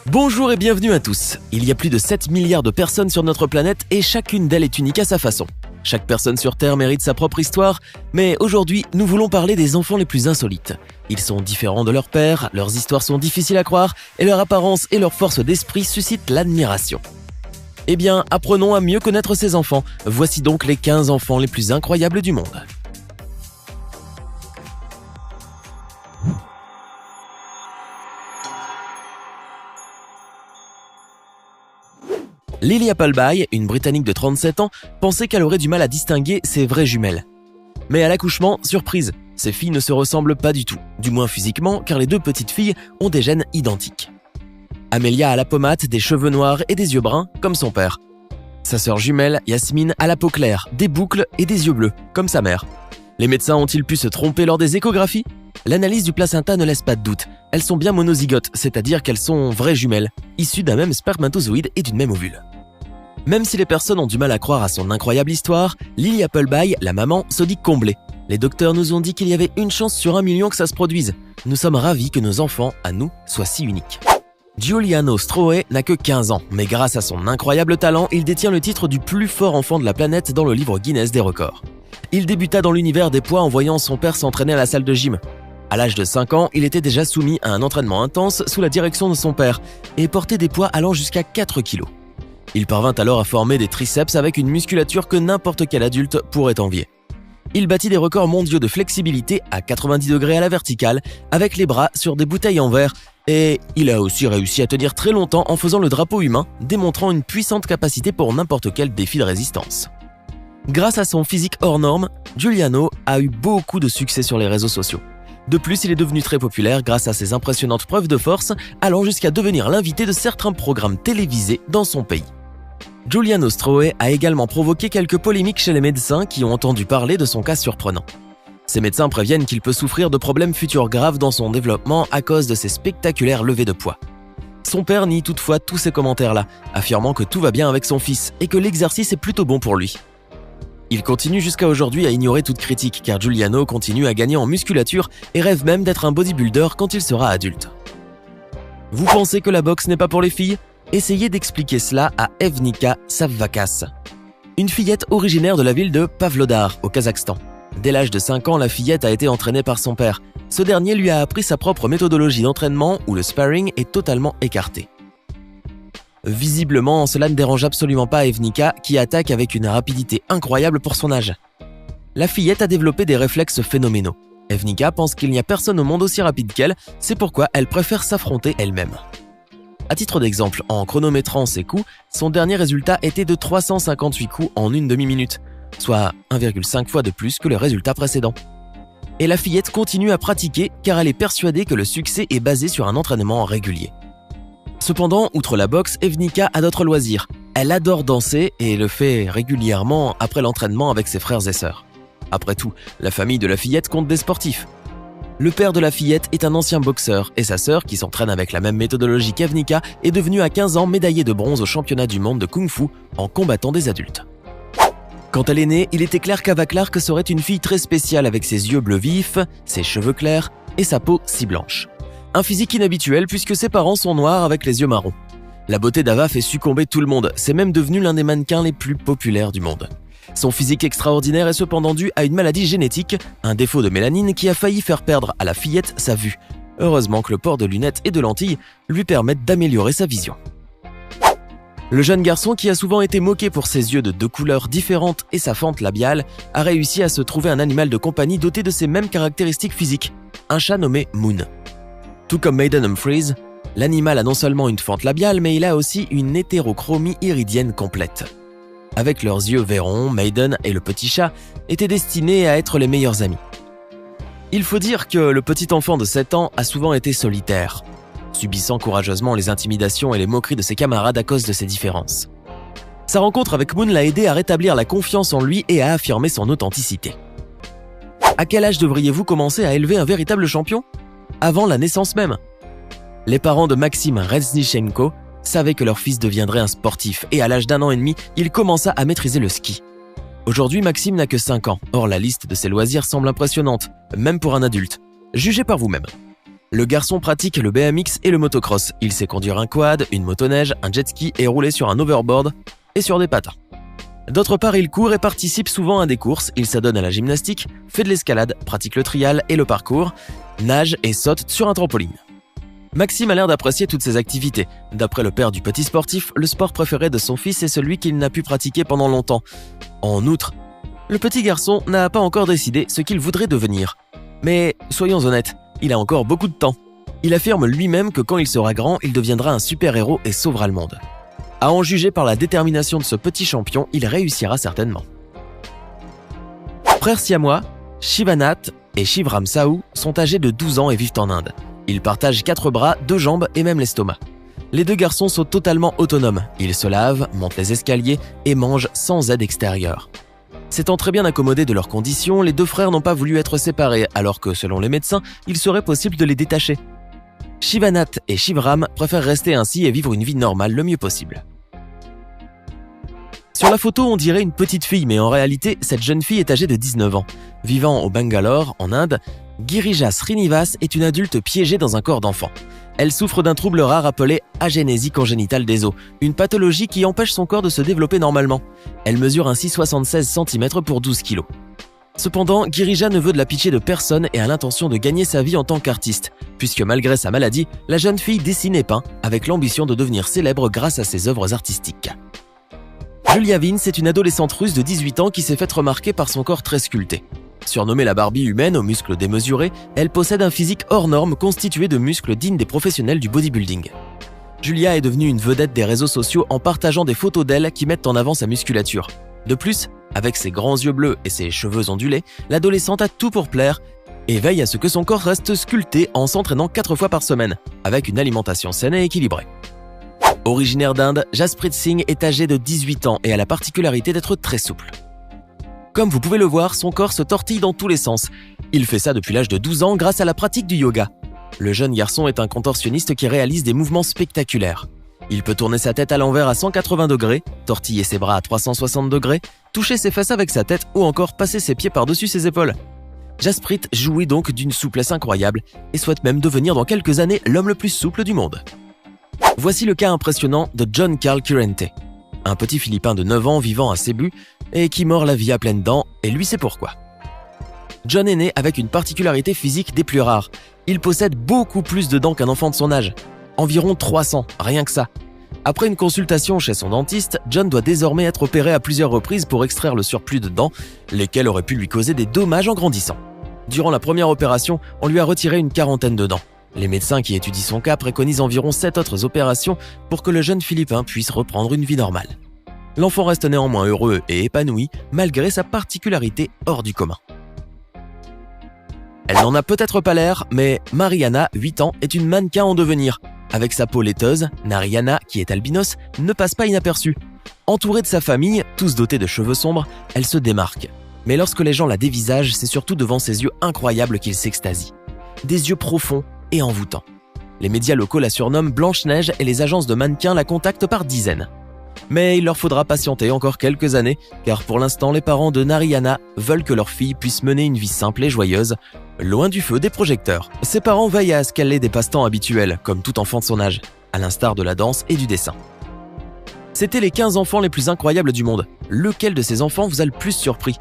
Bonjour et bienvenue à tous. Il y a plus de 7 milliards de personnes sur notre planète et chacune d'elles est unique à sa façon. Chaque personne sur Terre mérite sa propre histoire, mais aujourd'hui, nous voulons parler des enfants les plus insolites. Ils sont différents de leurs pères, leurs histoires sont difficiles à croire et leur apparence et leur force d'esprit suscitent l'admiration. Eh bien, apprenons à mieux connaître ces enfants. Voici donc les 15 enfants les plus incroyables du monde. Lily Appleby, une Britannique de 37 ans, pensait qu'elle aurait du mal à distinguer ses vraies jumelles. Mais à l'accouchement, surprise, ces filles ne se ressemblent pas du tout, du moins physiquement, car les deux petites filles ont des gènes identiques. Amelia a la pommade, des cheveux noirs et des yeux bruns, comme son père. Sa sœur jumelle, Yasmine, a la peau claire, des boucles et des yeux bleus, comme sa mère. Les médecins ont-ils pu se tromper lors des échographies ? L'analyse du placenta ne laisse pas de doute. Elles sont bien monozygotes, c'est-à-dire qu'elles sont vraies jumelles, issues d'un même spermatozoïde et d'une même ovule. Même si les personnes ont du mal à croire à son incroyable histoire, Lily Appleby, la maman, se dit comblée. Les docteurs nous ont dit qu'il y avait une chance sur 1 million que ça se produise. Nous sommes ravis que nos enfants, à nous, soient si uniques. Giuliano Strohe n'a que 15 ans, mais grâce à son incroyable talent, il détient le titre du plus fort enfant de la planète dans le livre Guinness des records. Il débuta dans l'univers des poids en voyant son père s'entraîner à la salle de gym. À l'âge de 5 ans, il était déjà soumis à un entraînement intense sous la direction de son père et portait des poids allant jusqu'à 4 kilos. Il parvint alors à former des triceps avec une musculature que n'importe quel adulte pourrait envier. Il battit des records mondiaux de flexibilité à 90 degrés à la verticale avec les bras sur des bouteilles en verre et il a aussi réussi à tenir très longtemps en faisant le drapeau humain, démontrant une puissante capacité pour n'importe quel défi de résistance. Grâce à son physique hors norme, Giuliano a eu beaucoup de succès sur les réseaux sociaux. De plus, il est devenu très populaire grâce à ses impressionnantes preuves de force, allant jusqu'à devenir l'invité de certains programmes télévisés dans son pays. Giuliano Strohe a également provoqué quelques polémiques chez les médecins qui ont entendu parler de son cas surprenant. Ces médecins préviennent qu'il peut souffrir de problèmes futurs graves dans son développement à cause de ses spectaculaires levées de poids. Son père nie toutefois tous ces commentaires-là, affirmant que tout va bien avec son fils et que l'exercice est plutôt bon pour lui. Il continue jusqu'à aujourd'hui à ignorer toute critique car Giuliano continue à gagner en musculature et rêve même d'être un bodybuilder quand il sera adulte. Vous pensez que la boxe n'est pas pour les filles ? Essayez d'expliquer cela à Evnika Savvakas, une fillette originaire de la ville de Pavlodar, au Kazakhstan. Dès l'âge de 5 ans, la fillette a été entraînée par son père. Ce dernier lui a appris sa propre méthodologie d'entraînement où le sparring est totalement écarté. Visiblement, cela ne dérange absolument pas Evnika qui attaque avec une rapidité incroyable pour son âge. La fillette a développé des réflexes phénoménaux. Evnika pense qu'il n'y a personne au monde aussi rapide qu'elle, c'est pourquoi elle préfère s'affronter elle-même. À titre d'exemple, en chronométrant ses coups, son dernier résultat était de 358 coups en une demi-minute, soit 1,5 fois de plus que le résultat précédent. Et la fillette continue à pratiquer car elle est persuadée que le succès est basé sur un entraînement régulier. Cependant, outre la boxe, Evnika a d'autres loisirs. Elle adore danser et le fait régulièrement après l'entraînement avec ses frères et sœurs. Après tout, la famille de la fillette compte des sportifs. Le père de la fillette est un ancien boxeur et sa sœur, qui s'entraîne avec la même méthodologie qu'Evnika, est devenue à 15 ans médaillée de bronze au championnat du monde de Kung-Fu en combattant des adultes. Quand elle est née, il était clair qu'Ava Clark serait une fille très spéciale avec ses yeux bleus vifs, ses cheveux clairs et sa peau si blanche. Un physique inhabituel puisque ses parents sont noirs avec les yeux marrons. La beauté d'Ava fait succomber tout le monde, c'est même devenu l'un des mannequins les plus populaires du monde. Son physique extraordinaire est cependant dû à une maladie génétique, un défaut de mélanine qui a failli faire perdre à la fillette sa vue. Heureusement que le port de lunettes et de lentilles lui permettent d'améliorer sa vision. Le jeune garçon qui a souvent été moqué pour ses yeux de 2 couleurs différentes et sa fente labiale a réussi à se trouver un animal de compagnie doté de ces mêmes caractéristiques physiques, un chat nommé Moon. Tout comme Maiden Humphries, l'animal a non seulement une fente labiale mais il a aussi une hétérochromie iridienne complète. Avec leurs yeux verrons, Maiden et le petit chat étaient destinés à être les meilleurs amis. Il faut dire que le petit enfant de 7 ans a souvent été solitaire, subissant courageusement les intimidations et les moqueries de ses camarades à cause de ses différences. Sa rencontre avec Moon l'a aidé à rétablir la confiance en lui et à affirmer son authenticité. À quel âge devriez-vous commencer à élever un véritable champion ? Avant la naissance même. Les parents de Maxime Reznichenko savaient que leur fils deviendrait un sportif et à l'âge d'1 an et demi, il commença à maîtriser le ski. Aujourd'hui, Maxime n'a que 5 ans. Or, la liste de ses loisirs semble impressionnante, même pour un adulte. Jugez par vous-même. Le garçon pratique le BMX et le motocross. Il sait conduire un quad, une motoneige, un jet ski et rouler sur un overboard et sur des patins. D'autre part, il court et participe souvent à des courses. Il s'adonne à la gymnastique, fait de l'escalade, pratique le trial et le parcours, nage et saute sur un trampoline. Maxime a l'air d'apprécier toutes ces activités. D'après le père du petit sportif, le sport préféré de son fils est celui qu'il n'a pu pratiquer pendant longtemps. En outre, le petit garçon n'a pas encore décidé ce qu'il voudrait devenir. Mais soyons honnêtes, il a encore beaucoup de temps. Il affirme lui-même que quand il sera grand, il deviendra un super-héros et sauvera le monde. À en juger par la détermination de ce petit champion, il réussira certainement. Frères siamois, Shivanath et Shivram Sahu sont âgés de 12 ans et vivent en Inde. Ils partagent 4 bras, 2 jambes et même l'estomac. Les 2 garçons sont totalement autonomes. Ils se lavent, montent les escaliers et mangent sans aide extérieure. S'étant très bien accommodés de leurs conditions, les 2 frères n'ont pas voulu être séparés, alors que, selon les médecins, il serait possible de les détacher. Shivanath et Shivram préfèrent rester ainsi et vivre une vie normale le mieux possible. Sur la photo, on dirait une petite fille, mais en réalité, cette jeune fille est âgée de 19 ans. Vivant au Bangalore, en Inde, Girija Srinivas est une adulte piégée dans un corps d'enfant. Elle souffre d'un trouble rare appelé agénésie congénitale des os, une pathologie qui empêche son corps de se développer normalement. Elle mesure ainsi 76 cm pour 12 kg. Cependant, Girija ne veut de la pitié de personne et a l'intention de gagner sa vie en tant qu'artiste, puisque malgré sa maladie, la jeune fille dessine et peint, avec l'ambition de devenir célèbre grâce à ses œuvres artistiques. Julia Vince est une adolescente russe de 18 ans qui s'est faite remarquer par son corps très sculpté. Surnommée la Barbie humaine aux muscles démesurés, elle possède un physique hors norme constitué de muscles dignes des professionnels du bodybuilding. Julia est devenue une vedette des réseaux sociaux en partageant des photos d'elle qui mettent en avant sa musculature. De plus, avec ses grands yeux bleus et ses cheveux ondulés, l'adolescente a tout pour plaire et veille à ce que son corps reste sculpté en s'entraînant 4 fois par semaine, avec une alimentation saine et équilibrée. Originaire d'Inde, Jasprit Singh est âgé de 18 ans et a la particularité d'être très souple. Comme vous pouvez le voir, son corps se tortille dans tous les sens. Il fait ça depuis l'âge de 12 ans grâce à la pratique du yoga. Le jeune garçon est un contorsionniste qui réalise des mouvements spectaculaires. Il peut tourner sa tête à l'envers à 180 degrés, tortiller ses bras à 360 degrés, toucher ses fesses avec sa tête ou encore passer ses pieds par-dessus ses épaules. Jasprit jouit donc d'une souplesse incroyable et souhaite même devenir dans quelques années l'homme le plus souple du monde. Voici le cas impressionnant de John Carl Currente, un petit Philippin de 9 ans vivant à Cebu et qui mord la vie à pleines dents, et lui sait pourquoi. John est né avec une particularité physique des plus rares. Il possède beaucoup plus de dents qu'un enfant de son âge. Environ 300, rien que ça. Après une consultation chez son dentiste, John doit désormais être opéré à plusieurs reprises pour extraire le surplus de dents, lesquelles auraient pu lui causer des dommages en grandissant. Durant la première opération, on lui a retiré une 40aine de dents. Les médecins qui étudient son cas préconisent environ 7 autres opérations pour que le jeune Philippin puisse reprendre une vie normale. L'enfant reste néanmoins heureux et épanoui malgré sa particularité hors du commun. Elle n'en a peut-être pas l'air, mais Mariana, 8 ans, est une mannequin en devenir. Avec sa peau laiteuse, Narayana, qui est albinos, ne passe pas inaperçue. Entourée de sa famille, tous dotés de cheveux sombres, elle se démarque. Mais lorsque les gens la dévisagent, c'est surtout devant ses yeux incroyables qu'ils s'extasient. Des yeux profonds et envoûtants. Les médias locaux la surnomment Blanche-Neige et les agences de mannequins la contactent par dizaines. Mais il leur faudra patienter encore quelques années, car pour l'instant, les parents de Narayana veulent que leur fille puisse mener une vie simple et joyeuse, loin du feu des projecteurs. Ses parents veillent à ce qu'elle ait des passe-temps habituels, comme tout enfant de son âge, à l'instar de la danse et du dessin. C'était les 15 enfants les plus incroyables du monde. Lequel de ces enfants vous a le plus surpris?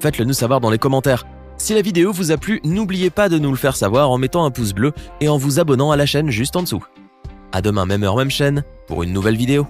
Faites-le nous savoir dans les commentaires. Si la vidéo vous a plu, n'oubliez pas de nous le faire savoir en mettant un pouce bleu et en vous abonnant à la chaîne juste en dessous. À demain, même heure, même chaîne, pour une nouvelle vidéo.